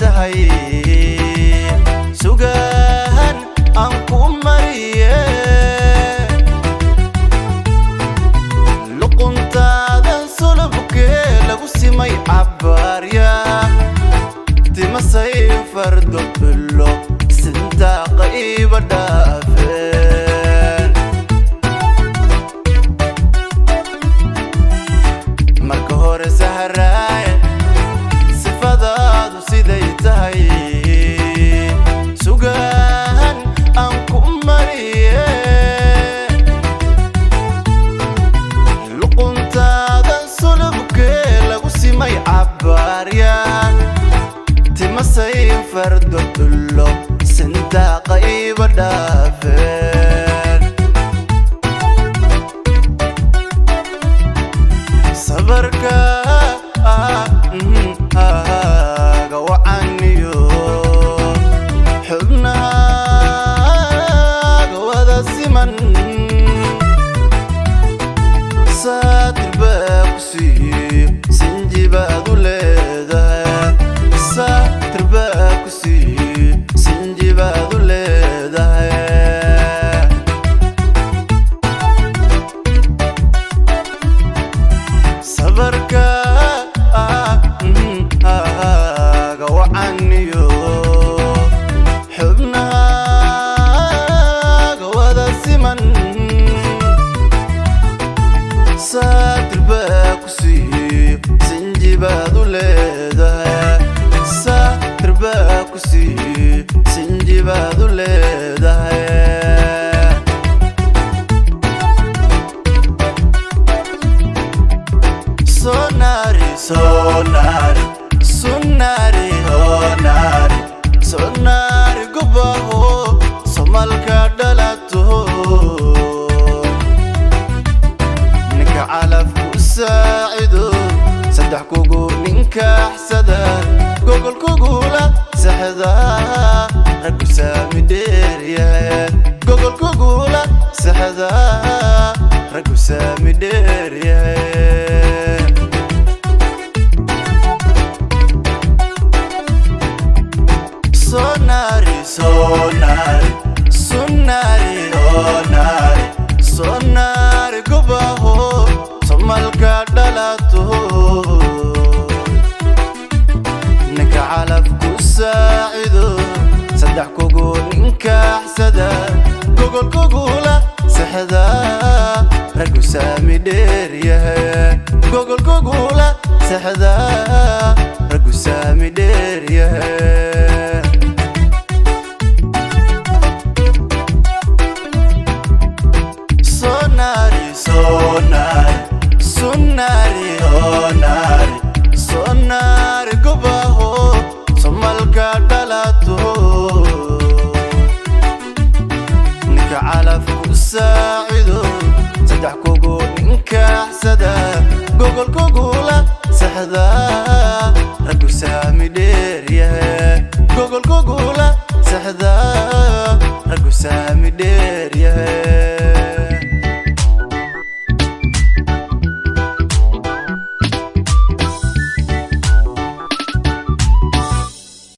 tahay sugan aan ku mariye luquntaada sulubkee lagu simay cabaarya timasay fardo bilo sinta qayba dhaafeen marka hore saharaay sifadaadu siday tahay sugan aan ku mariye luquntaada sulubkee lagu simay cabaarya timasay fardo bilo sinta qayba dhaafeen sabarka gawacaniyo xubnahaaga wada siman saatir baa ku siiye sinjibaadu leedahay saatir baa ku siiye sinjibaadu leedahay sabarka gawacaniyo xubnahaaga wada siman saatir baa ku siiye sinjibaadu leedahay saatir baa ku siiye sinjibaadu leedahay sonari sonari sonari honari sonari gubaho somalka dhalato ninka calafku saacido saddex kugu ninka xsada gogol kugula saxda raggu saami dheeryahay gogol kugula saxda raggu saami dheeryahay sonari sonari sonari honari sonari gubaho somalka dhalato ninka calafku saacido saddex kugu ninka xsada gogol kugula saxda raggu saami dheeryahay gogol kugula saxda raggu saami dheeryahay sonari sonari sonari honari sonari gubaho somalka dhalato